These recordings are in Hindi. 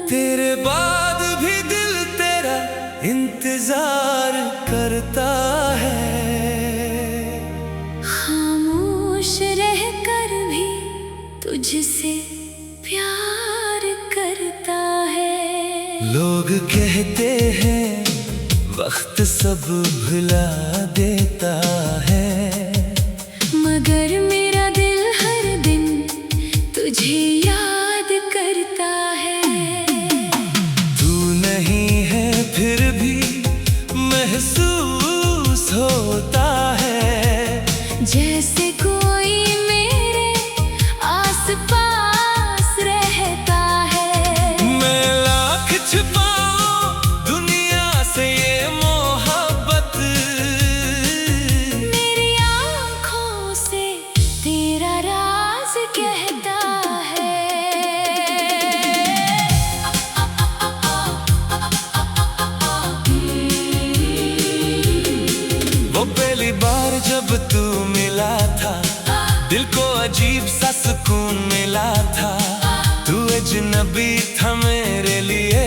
तेरे बाद भी दिल तेरा इंतजार करता है, खामोश रहकर भी तुझसे प्यार करता है। लोग कहते हैं वक्त सब भुला देता है, मगर मेरा दिल हर दिन तुझे याद करता है। तू नहीं है फिर भी महसूस होता है, जैसे कोई मेरे आस पास रहता है। मैं लाख छुपाऊं दुनिया से ये मोहब्बत, मेरी आँखों से तेरा राज कहता है। वो पहली बार जब तू मिला था, दिल को अजीब सा सुकून मिला था। तू अजनबी था मेरे लिए,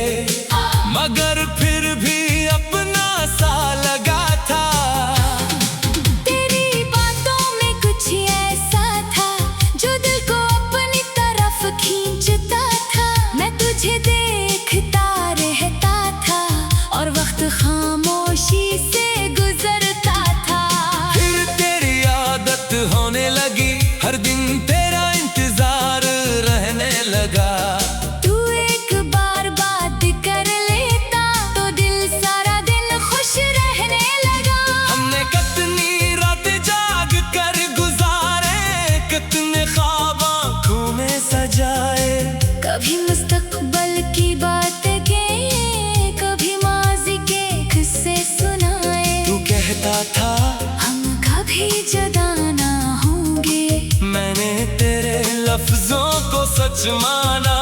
मगर फिर भी अपना सा लगा था। तेरी बातों में कुछ ऐसा था जो दिल को अपनी तरफ खींचता था। मैं तुझे देखता रहता था और वक्त खामोशी से गुजरता था। फिर तेरी आदत होने लगी, हर दिन तेरा इंतजार रहने लगा। तू एक बार बात कर लेता तो दिल सारा दिन खुश रहने लगा। हमने कितनी रातें जाग कर गुजारे, कितने ख्वाब आँखों में सजाए। कभी मुस्तकबल की बातें किए, कभी माजी के किस्से सुनाए। तू कहता था हम कभी जुदा ना होंगे, मैंने तेरे लफ्जों को सच माना।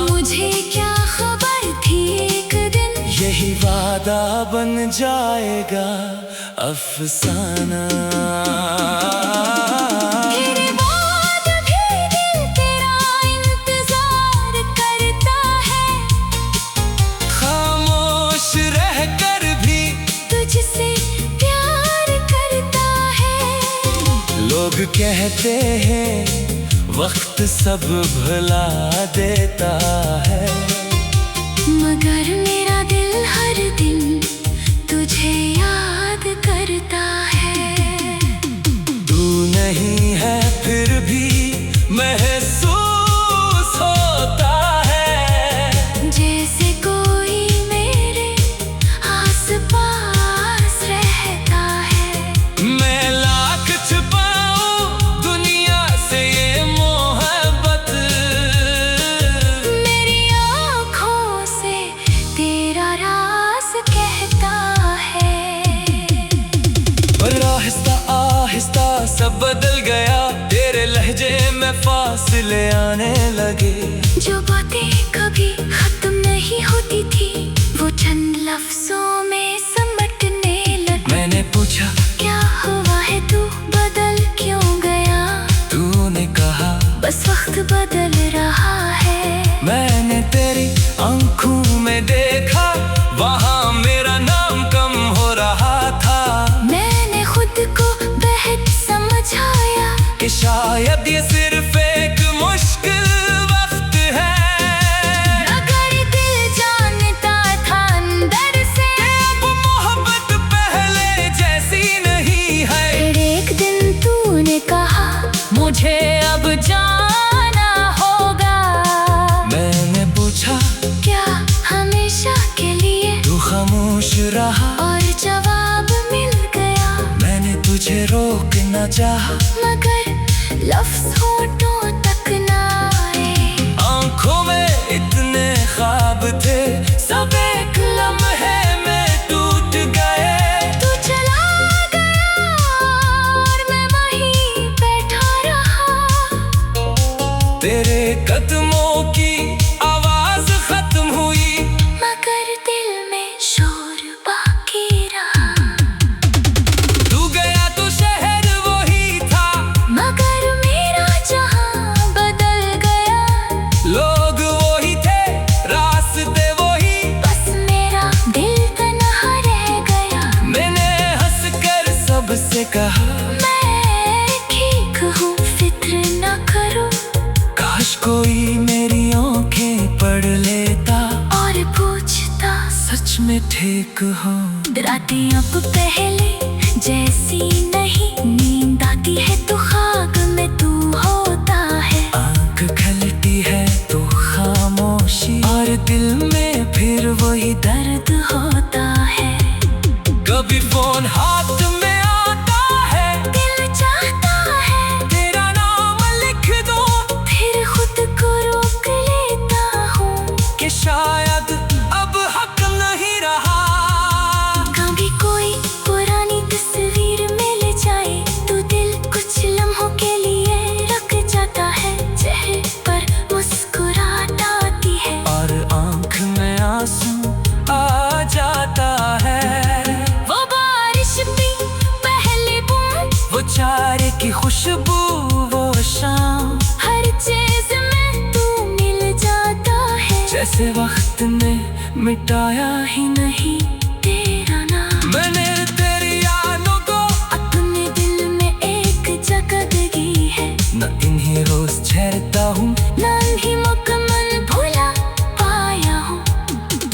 मुझे क्या खबर थी एक दिन यही वादा बन जाएगा अफसाना। तेरे बाद भी दिल तेरा इंतजार करता है, खामोश रहकर भी तुझसे प्यार करता है। लोग कहते हैं वक्त सब भुला देता है, मगर मेरा दिल हर दिन तुझे याद करता है। तू नहीं है फिर भी महसूस होता है, जैसे कोई मेरे आस पास रहता है। मैं लाख छुपाऊं दुनिया से ये मोहब्बत, मेरी आँखों से तेरा राज कहता है। पर आहिस्ता आहिस्ता सब बदल गया, तेरे लहजे में फासले आने लगे। जो बातें कभी खत्म नहीं होती थी, वो चंद लफ्जों में समटने लगी। मैंने पूछा क्या हुआ है, तू बदल क्यों गया? तूने कहा बस वक्त बदल रहा है। मैंने तेरी आंखों में देखा, वहाँ मेरा नाम कम हो रहा था। मैंने खुद को बेहद समझाया कि शायद ये सिर्फ एक मुश्किल वक्त है, अगर दिल जानता था अंदर से अब मोहब्बत पहले जैसी नहीं है। फिर एक दिन तूने कहा मुझे अब जाना होगा। मैंने पूछा क्या हमेशा के लिए? तू खामोश रहा और जवाब मिल गया। मैंने तुझे रोक न चाहा, मगर लफ्ज होठों तक ना आए। आंखों में इतने ख्वाब थे, सब एक लम्हे में टूट गए। तू चला गया और मैं वहीं बैठा रहा। तेरे कदमों की आवाज खत्म हुई, मगर दिल में शोर में ठीक हो। रातें अब पहले जैसी नहीं, नींद आती है तो खाक में तू होता है। आंख खलती है तो खामोशी, और दिल में फिर वही दर्द होता है। कभी फोन हाथ में आता है, दिल चाहता है तेरा नाम लिख दो, फिर खुद को रोक लेता हूँ कि शायद अब हक नहीं रहा। कभी कोई पुरानी तस्वीर मिल जाए तो दिल कुछ लम्हों के लिए रख जाता है। चेहरे पर मुस्कुराहट आती है और आंख में आंसू आ जाता है। वो बारिश भी पहली बूंद, वो चारे की खुशबू, वो शाम, हर चीज में तू मिल जाता है। जैसे वक्त ने मिटाया ही नहीं तेरा नाम मैंने तेरी यादों को अपने दिल में एक जगह दी है। न इन्हीं रोज ठहरता हूँ, नाम ही मुकम्मल भुला पाया हूँ।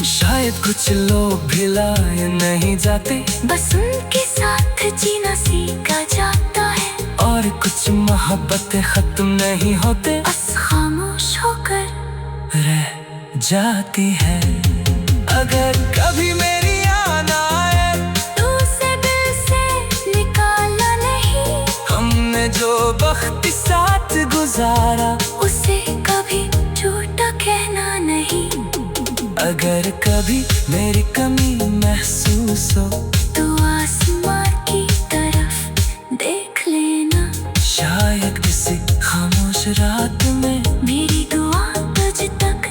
शायद कुछ लोग भिलाए नहीं जाते, बस उनके साथ जीना सीखा जाता है। और कुछ मोहब्बतें खत्म नहीं होते, बस खामोश होकर रह जाती है। अगर कभी मेरी याद आए, तू उसे दिल से निकाला नहीं, हमने जो वक्त साथ गुजारा, उसे कभी झूठा कहना नहीं। अगर कभी मेरी कमी महसूस हो, तू आसमां की तरफ देख लेना, शायद किसी खामोश रात में मेरी दुआ तुझ तक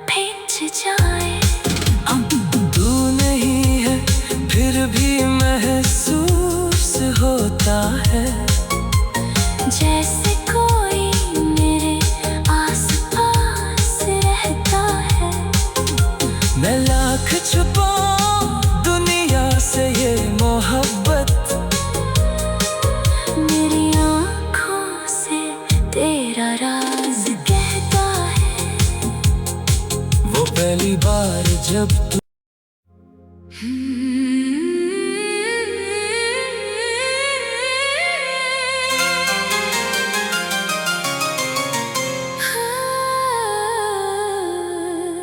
पहुंच जाए। तू नहीं है फिर भी महसूस होता है, जैसे कोई मेरे आसपास रहता है। मैं लाख छुपाऊं दुनिया से ये मोहब्बत, मेरी आँखों से तेरा राज कहता है। वो पहली बार जब तू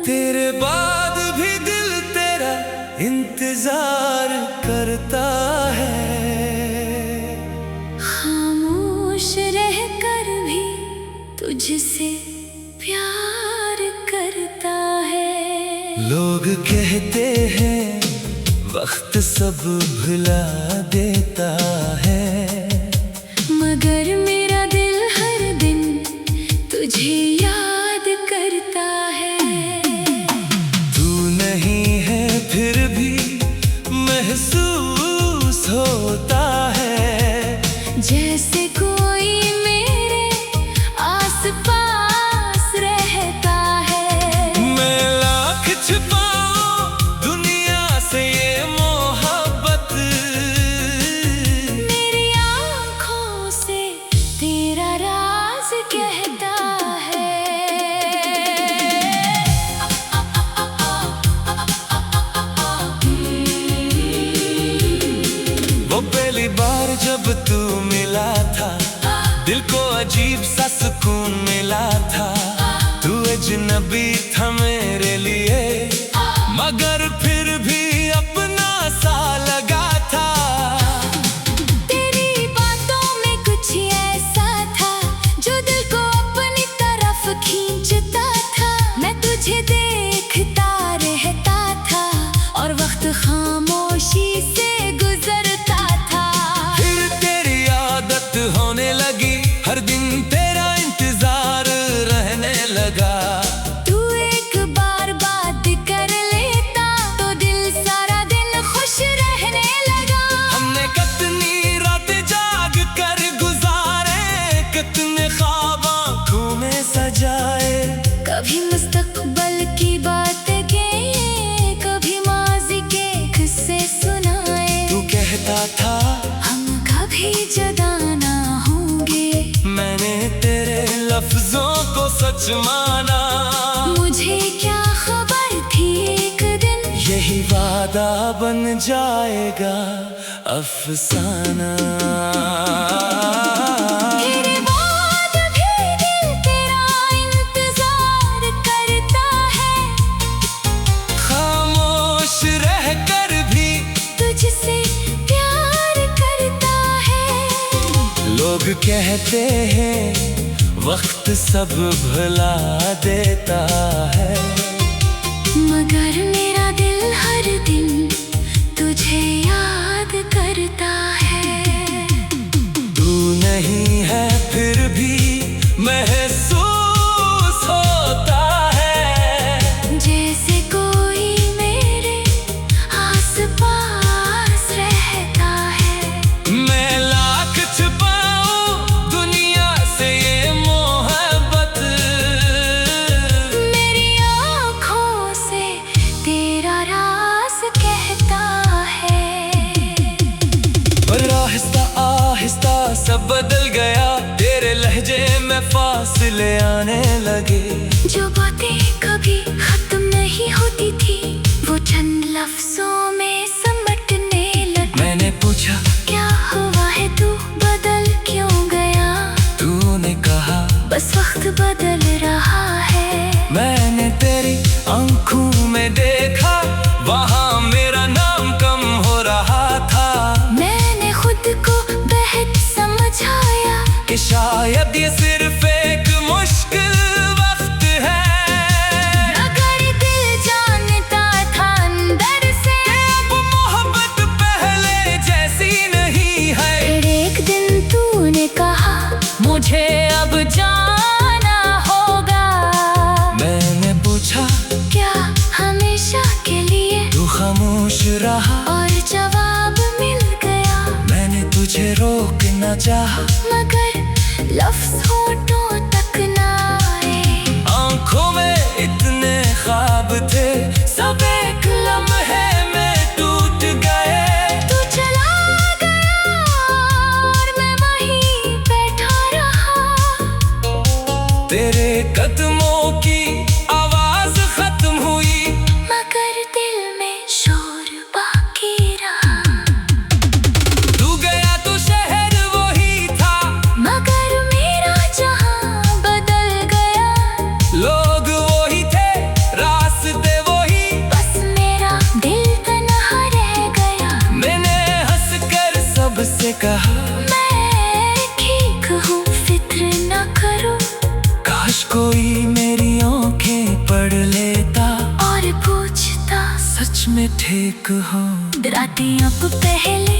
तेरे बाद भी दिल तेरा इंतजार करता है। खामोश रहकर भी तुझसे प्यार करता है। लोग कहते हैं वक्त सब भुला देता है, मगर मेरा दिल हर दिन तुझे याद करता है। तू नहीं है फिर भी महसूस होता है, जैसे कोई मेरे आसपास रहता है। मैं लाख छुपाऊं दुनिया से ये मोहब्बत, मेरी आँखों से तेरा राज कहता है। वो पहली बार जब तू मिला था, दिल को अजीब सा सुकून मिला था। तू अजनबी था मेरे लिए, मगर फिर भी अपना सा लगा था। तेरी बातों में कुछ ऐसा था जो दिल को अपनी तरफ खींचता था। मैं तुझे देखता रहता था और वक्त खामोशी से गुजरता था। फिर तेरी आदत होने लगी, हर दिन तेरा इंतजार रहने लगा। तू एक बार बात कर लेता तो दिल सारा दिन खुश रहने लगा। हमने कितनी रातें जाग कर गुजारे, कितने ख्वाब आँखों में सजाए। कभी मुस्तकबल की बात के, कभी माजी के किस्से सुनाए। तू कहता था हम कभी जुदा ना होंगे, मैंने तेरे लफ्जों को सच माना। मुझे क्या खबर थी एक दिन यही यही वादा बन जाएगा अफसाना। तेरे बाद भी दिल तेरा इंतजार करता है, खामोश रहकर भी तुझसे प्यार करता है। लोग कहते हैं वक्त सब भुला देता है, मगर मेरा दिल हर दिन तुझे याद करता है। तू नहीं है फिर भी महसूस होता है, जैसे कोई मेरे आस पास रहता है। मैं लाख छुपाऊं दुनिया से ये मोहब्बत, मेरी आँखों से तेरा राज कहता है। पर आहिस्ता आहिस्ता सब बदल गया, तेरे लहजे में फासले आने लगे। जो बातें कभी खत्म नहीं होती थी, वो चंद लफ्जों में समटने लगी। मैंने पूछा क्या हुआ है, तू बदल क्यों गया? तूने कहा बस वक्त बदल रहा है। मैंने तेरी आंखों में देखा, वहाँ मेरा नाम कम हो रहा था। मैंने खुद को बेहद समझाया कि शायद ये सिर्फ एक मुश्किल वक्त है। अगर दिल जानता था अंदर से अब मोहब्बत पहले जैसी नहीं है। फिर एक दिन तूने कहा मुझे अब जाना होगा। मैंने पूछा क्या हमेशा के लिए? तू खामोश रहा, और जवाब मिल गया। मैंने तुझे रोकना चाहा, मगर लफ्ज़ होठों तक ना आए। आंखों में इतने ख्वाब थे, सब एक लम्हे में टूट गए। तू चला गया और मैं वहीं बैठा रहा। तेरे कदमों की आवाज खत्म हुई, मगर दिल में शोर बाकी रहा। तू गया तो शहर वही था, मगर मेरा जहां बदल गया। लोग वही थे, रास्ते वही, बस मेरा दिल तन्हा रह गया। मैंने हंसकर सबसे कहा मैं ठीक हूँ, फिक्र न करो। काश कोई मेरी आंखें पढ़ लेता और पूछता सच में ठीक हो। रातें अब पहले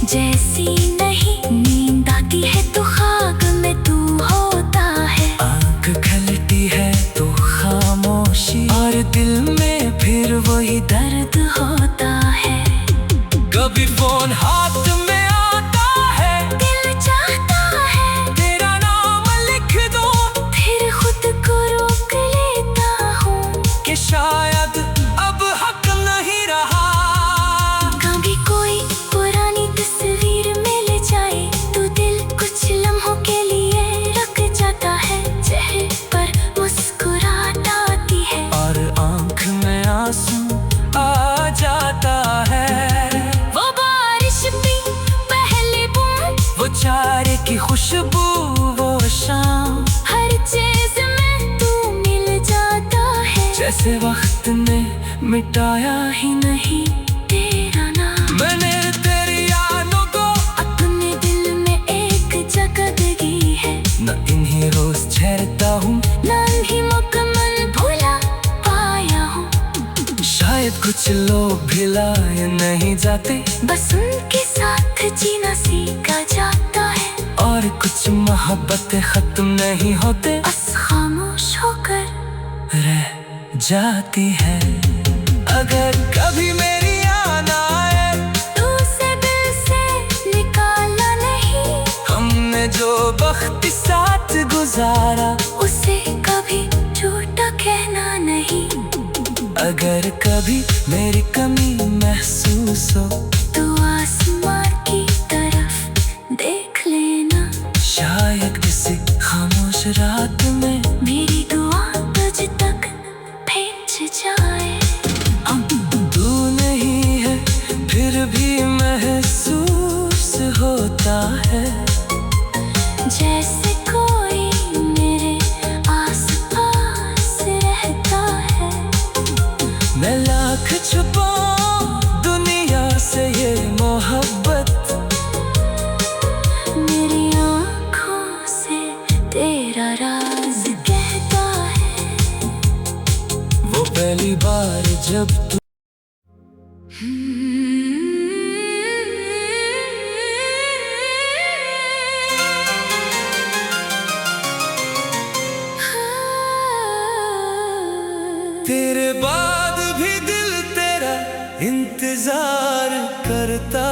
जैसी नहीं, नींद आती है तो खाक में तू होता है। आंख खलती है तो खामोशी, और दिल में फिर वही दर्द होता है। कभी फोन हाथ में आता है, दिल चाहता है तेरा नाम लिख दो, फिर खुद को रोक लेता हूँ कि शायद अब हक नहीं रहा। कभी कोई पुरानी तस्वीर मिल जाए तो दिल कुछ लम्हों के लिए रख जाता है। चेहरे पर मुस्कुराहट आती है और आंख में आंसू आ जाता है। वो बारिश भी पहली बूंद, वो चारे की खुशबू, वो शाम, हर चीज में तू मिल जाता है। जैसे वक्त ने मिटाया ही नहीं तेरा नाम मैंने तेरी यादों को अपने दिल में एक जगह दगी है। न इन्हीं रोज ठहरता हूँ, नाम ही मुकम्मल भुला पाया हूँ। शायद कुछ लोग भिलाए नहीं जाते, बस उनके साथ जीना सीखा जाता है। और कुछ मोहब्बतें खत्म नहीं होते, बस खामोश होकर रह जाती है। अगर कभी मेरी याद आए तू उसे दिल से निकाला नहीं, हमने जो वक्त साथ गुजारा, उसे कभी झूठा कहना नहीं। अगर कभी मेरी कमी महसूस हो, तू आसमां की तरफ देख लेना। शायद किसी खामोश रात में मेरी दुआ तुझ तक पहुंच जाए। तूने तेरे बाद भी दिल तेरा इंतजार करता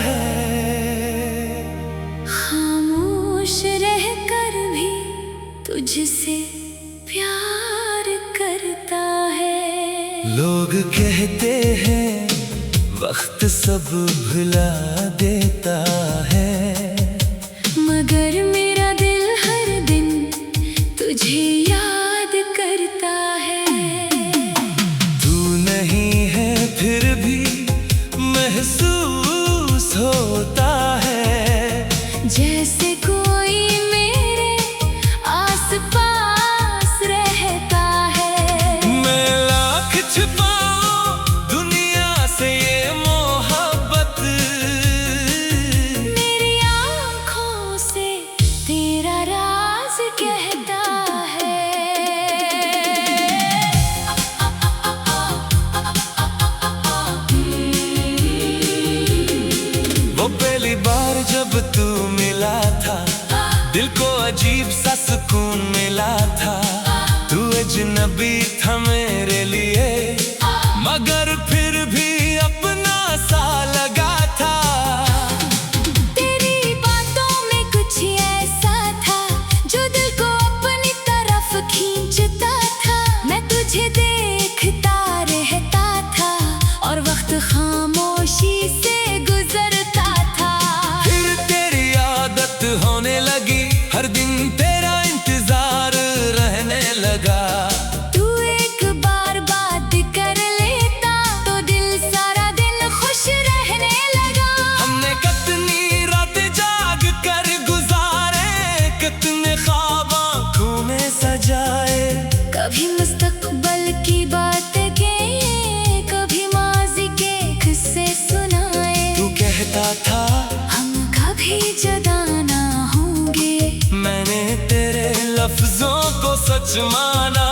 है, खामोश रहकर भी तुझसे प्यार करता है। लोग कहते हैं वक्त सब भुला देता है, मगर मेरा दिल हर दिन तुझे याद करता है। तू नहीं है फिर भी महसूस होता है, जैसे कोई मेरे आसपास रहता है। मैं लाख छिपाऊं दुनिया से ये मोहब्बत, मेरी आँखों से तेरा राज कहता है। वो पहली बार जब तू मिला था, दिल को अजीब सा सुकून मिला था। तू अजनबी था मेरे लिए, मगर फिर भी अपना सा लगा था। तेरी बातों में कुछ ऐसा था जो दिल को अपनी तरफ खींचता था। मैं तुझे देखता रहता था और वक्त खामोशी से गुजरता था। फिर तेरी आदत होने लगी, हर दिन तेरा इंतजार रहने लगा। तू एक बार बात कर लेता तो दिल सारा दिन खुश रहने लगा। हमने कितनी रातें जाग कर गुजारे, कितने ख्वाब आँखों में सजाए। कभी मुस्तकबल की बातें किए, कभी माजी के किस्से सुनाए। तू कहता था हम कभी जुदा ना होंगे, मैंने तेरे लफ्जों को सच माना।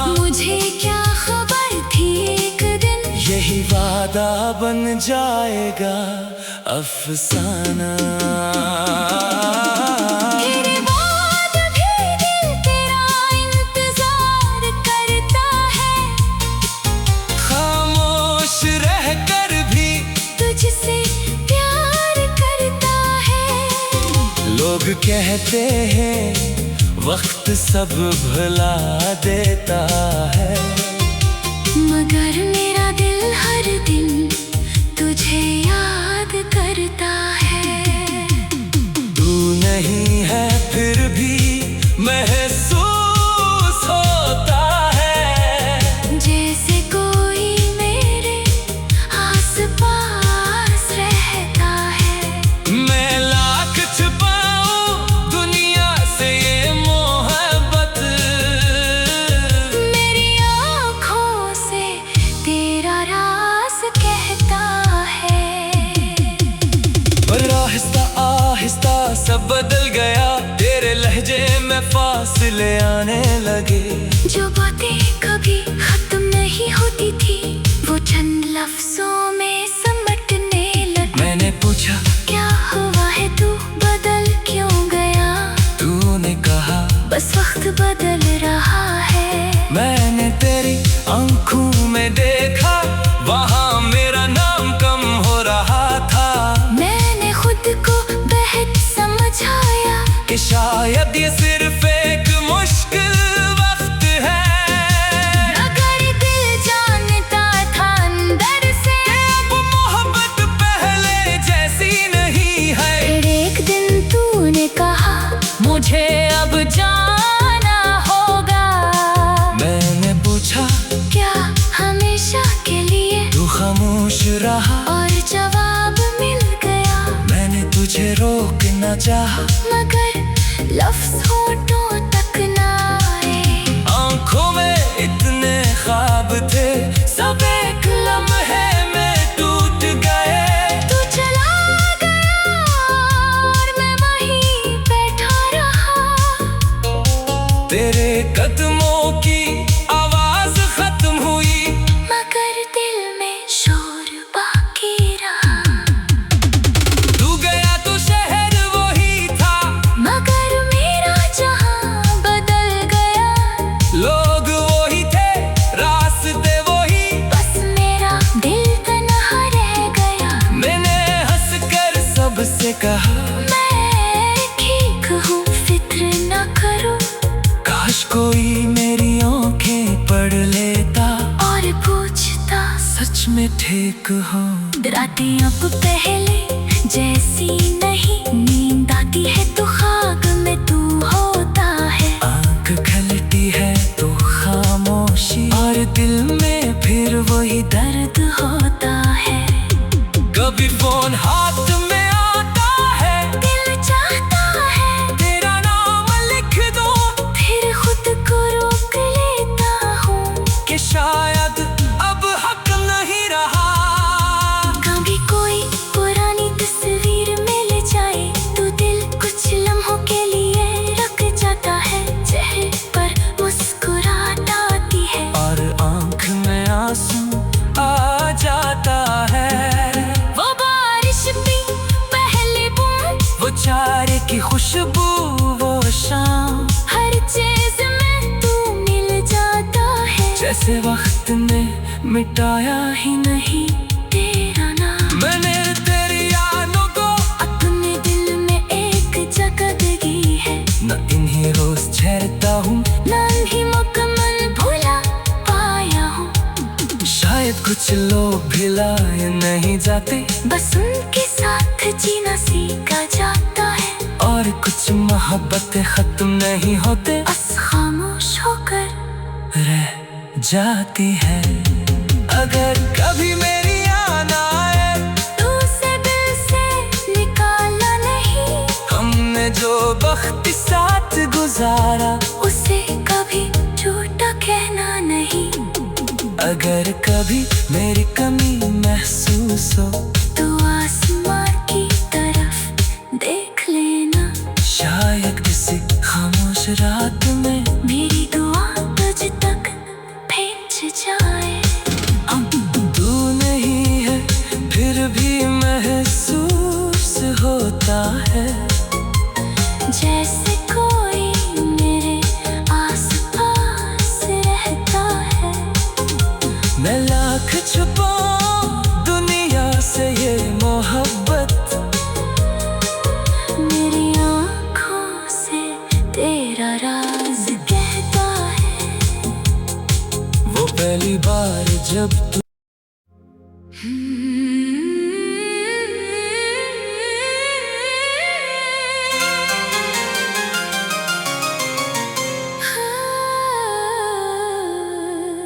मुझे क्या खबर थी एक दिन यही वादा बन जाएगा अफसाना। तेरे बाद भी दिल तेरा इंतजार करता है, खामोश रहकर भी तुझसे प्यार करता है। लोग कहते हैं वक्त सब भुला देता है, मगर मेरा दिल हर दिन तुझे याद करता है। तू नहीं है फिर भी महसूस होता है, जैसे कोई मेरे आसपास रहता है। मैं लाख छिपाऊं दुनिया से ये मोहब्बत, मेरी आँखों से तेरा राज कहता है। पर आहिस्ता आहिस्ता सब बदल गया, तेरे लहजे में फासले आने लगे। जो बातें कभी खत्म नहीं होती थी, वो चंद लफ्जों में समटने लगी। मैंने पूछा क्या हुआ है, तू बदल क्यों गया? तूने कहा बस वक्त बदल रहा है। मैंने तेरी आंखों में देखा, वहाँ मेरा नाम कम हो रहा था। मैंने खुद को बेहद समझाया कि शायद ये सिर्फ एक मुश्किल वक्त है, अगर दिल जानता था अंदर से अब मोहब्बत पहले जैसी नहीं है। फिर एक दिन तूने कहा मुझे अब जाना होगा। मैंने पूछा क्या हमेशा के लिए? तू खामोश रहा और जवाब मिल गया, मैंने तुझे रोकना चाहा, मगर लफ्ज होठों तक ना आए। आंखों में इतने ख्वाब थे, सब एक लम्हे में टूट गए। तू चला गया और मैं वहीं बैठा रहा। तेरे कदमों की आवाज खत्म हुई, मगर दिल में शोर बाकी हो। रातें अब पहले जैसी नहीं, नींद आती है तो खाक में तू होता है। आँख खलती है तो खामोशी, और दिल में फिर वही दर्द होता है। कभी फोन हाथ में आता है, दिल चाहता है तेरा नाम लिख दो, फिर खुद को रोक लेता हूँ कि शायद अब हक नहीं रहा। कभी कोई पुरानी तस्वीर मिल जाए तो दिल कुछ लम्हों के लिए रुक जाता है। चेहरे पर मुस्कुराहट आती है और आँख में आंसू आ जाता है। वो बारिश भी पहली बूंद, वो चारे की खुशबू, वो शाम, हर चीज में तू मिल जाता है। जैसे वक्त ने मिटाया ही नहीं तेरा नाम मैंने तेरी यादों को अपने दिल में एक जगह दी है। न इन्हीं रोज ठहरता हूँ, ना ही मुकम्मल भुला पाया हूँ। शायद कुछ लोग भुलाए नहीं जाते, बस उनके साथ जीना सीखा जाता है। और कुछ मोहब्बतें खत्म नहीं होते, बस खामोश होकर रह जाती है। अगर कभी मेरी याद आए तू उसे दिल से निकाला नहीं, हमने जो वक्त साथ गुजारा उसे कभी झूठा कहना नहीं। अगर कभी मेरी कमी महसूस हो तू आसमान की तरफ देख लेना, शायद किसी खामोश रात में मेरी दुआ तुझ तक पहुंच जाए। तू नहीं है फिर भी महसूस होता है, जैसे कोई मेरे आस-पास रहता है। मैं लाख छुपाऊं दुनिया से ये मोहब्बत, मेरी आँखों से तेरा राज कहता है। वो पहली बार जब तू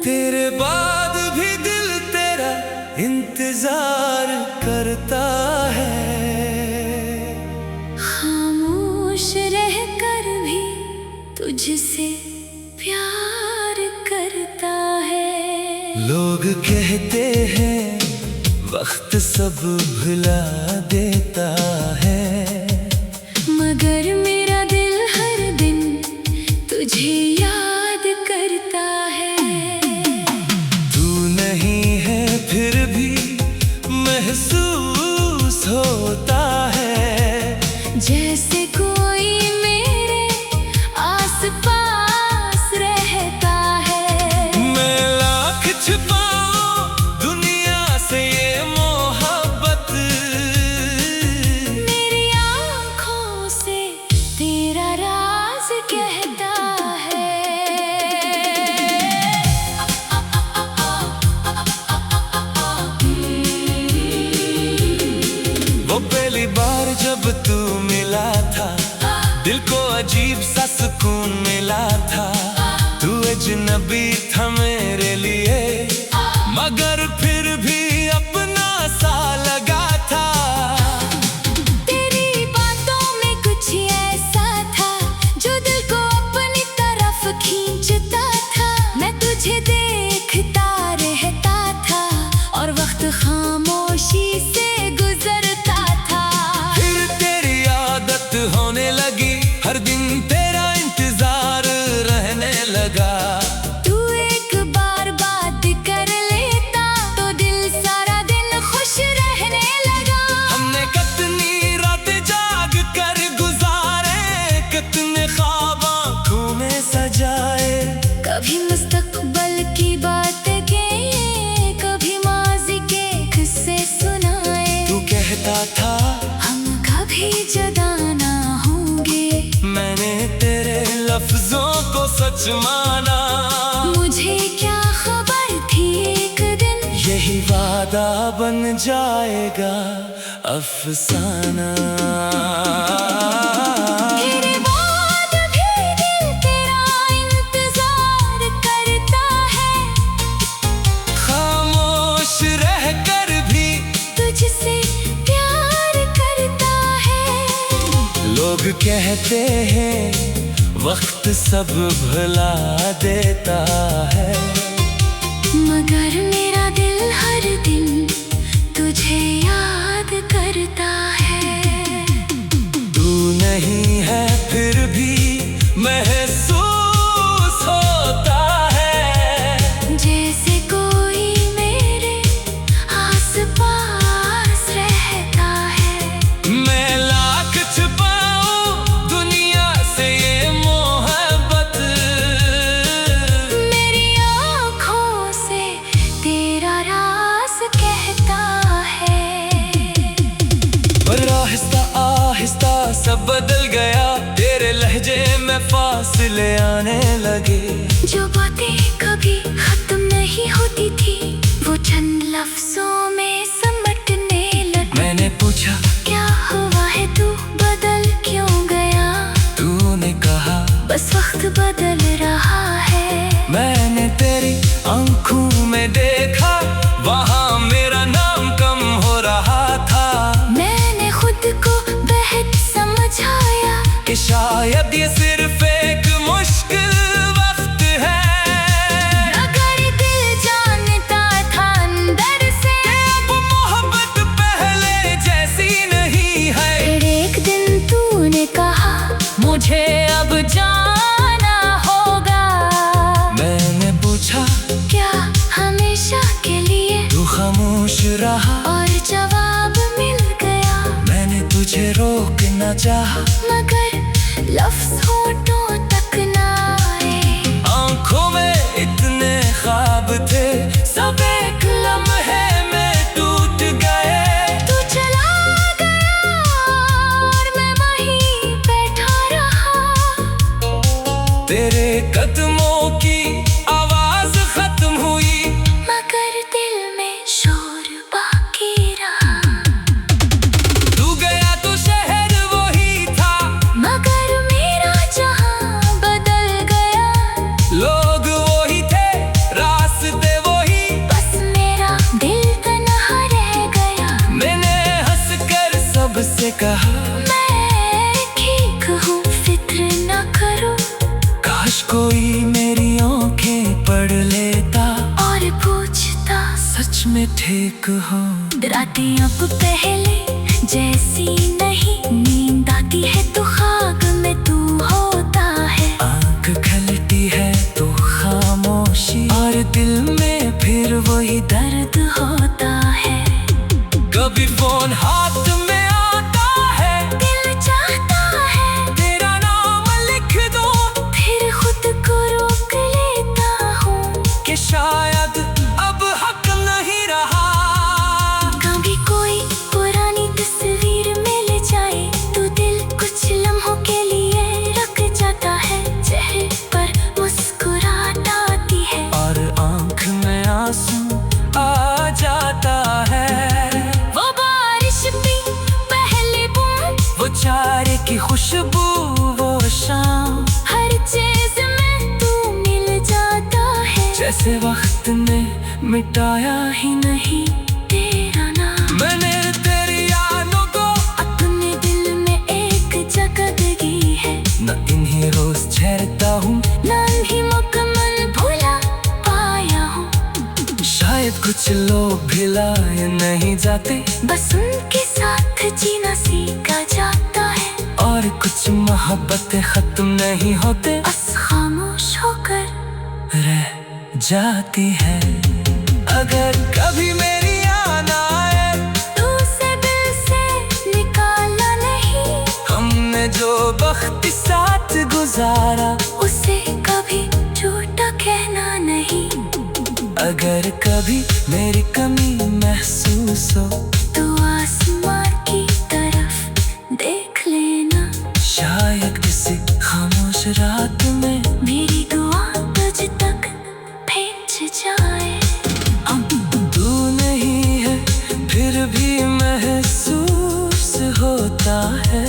तेरे बाद भी दिल तेरा इंतजार करता है। खामोश रहकर भी तुझसे प्यार करता है। लोग कहते हैं वक्त सब भुला देता है, मगर मेरा दिल हर दिन तुझे याद करता है। तू नहीं है फिर भी महसूस होता है, जैसे कोई मेरे आस-पास रहता है। मैं लाख छुपाऊं दुनिया से ये मोहब्बत, मेरी आँखों से तेरा राज कहता है। वो पहली बार जब तू मिला था, दिल को अजीब सा सुकून मिला था। तू अजनबी था मेरे लिए, मगर फिर भी अपना सा लगा था। तेरी बातों में कुछ ऐसा था जो दिल को अपनी तरफ खींचता था। मैं तुझे देखता रहता था और वक्त खामोशी से गुजरता था। फिर तेरी आदत होने लगी, हर दिन तेरा इंतजार रहने लगा। तू एक बार बात कर लेता तो दिल सारा दिन खुश रहने लगा। हमने कितनी रातें जाग कर गुजारे, कितने ख्वाब आँखों में सजाए। कभी मुस्तकबल की बात के, कभी माजी के किस्से सुनाए। तू कहता था हम कभी जुदा ना होंगे, मैंने तेरे लफ्जों को सच माना। मुझे क्या खबर थी एक दिन यही वादा वादा बन जाएगा अफसाना। तेरे बाद भी दिल तेरा इंतजार करता है, खामोश रहकर भी तुझसे प्यार करता है। लोग कहते हैं वक्त सब भुला देता है, मगर मेरा दिल हर दिन तुझे याद करता है। तू नहीं है फिर भी महसूस होता है, जैसे कोई मेरे आस पास रहता है। मैं लाख छुपाऊं दुनिया से ये मोहब्बत, मेरी आँखों से तेरा राज कहता है। पर आहिस्ता आहिस्ता सब बदल गया, तेरे लहजे में फासले आने लगे। जो बातें कभी खत्म नहीं होती थी, वो चंद लफ्जों में समटने लगी। मैंने पूछा क्या हुआ है, तू बदल क्यों गया? तूने कहा बस वक्त बदल रहा है। मैंने तेरी आंखों में देखा, वहाँ मेरा नाम कम हो रहा था। मैंने खुद को बेहद समझाया कि शायद ये सिर्फ एक मुश्किल वक्त है। अगर दिल जानता था अंदर से अब मोहब्बत पहले जैसी नहीं है। फिर एक दिन तूने कहा मुझे अब जाना होगा। मैंने पूछा क्या हमेशा के लिए? तू खामोश रहा और जवाब मिल गया, मैंने तुझे रोक न चाहा, मगर लफ्ज होठों तक ना आए। आंखों में इतने ख्वाब थे, सब एक लम्हे में टूट गए। तू चला गया और मैं वहीं बैठा रहा। तेरे कदमों की आवाज खत्म हुई, मगर दिल में शोर बाकी रहा। तू गया तो शहर वही था, मगर मेरा जहां बदल गया। लोग वही थे, रास्ते वही, बस मेरा दिल तन्हा रह गया। मैंने हंसकर सबसे कहा मैं ठीक हूँ, फिक्र न करो। काश कोई मेरी आंखें पढ़ लेता और पूछता सच में ठीक हो। रातें अब पहले जैसी नहीं, नींद आती है तो खाक में तू होता है। आंख खलती है तो खामोशी, और दिल में फिर वही दर्द होता है। कभी फोन हाथ में आता है, दिल चाहता है तेरा नाम लिख दो, फिर खुद को रोक लेता हूँ कि शायद अब हक नहीं रहा। कभी कोई पुरानी तस्वीर मिल जाए तो दिल कुछ लम्हों के लिए रख जाता है। चेहरे पर मुस्कुराहट आती है और आंख में आंसू आ जाता है। वो बारिश भी पहली बूंद, वो चारे की खुशबू, वो शाम, हर चीज में तू मिल जाता है। जैसे वक्त ने मिटाया ही नहीं तेरा नाम मैंने तेरी यादों को अपने दिल में एक जगह दी है। न इन्हीं रोज ठहरता हूँ, नाम ही मुकम्मल भुला पाया हूँ। शायद कुछ लोग भुलाए नहीं जाते, बस उनके साथ जीना सीखा जाता है। और कुछ मोहब्बतें खत्म नहीं होते, बस खामोश होकर रह जाती है। अगर कभी मेरी याद आए, तू उसे दिल से निकाला नहीं। हमने जो वक्त साथ गुजारा, उसे कभी झूठा कहना नहीं। अगर कभी मेरी कमी महसूस हो, तू आसमान की तरफ देख लेना। शायद किसी खामोश रात में मेरी दुआ तुझ तक पहुंच जाए। तू नहीं भी महसूस होता है।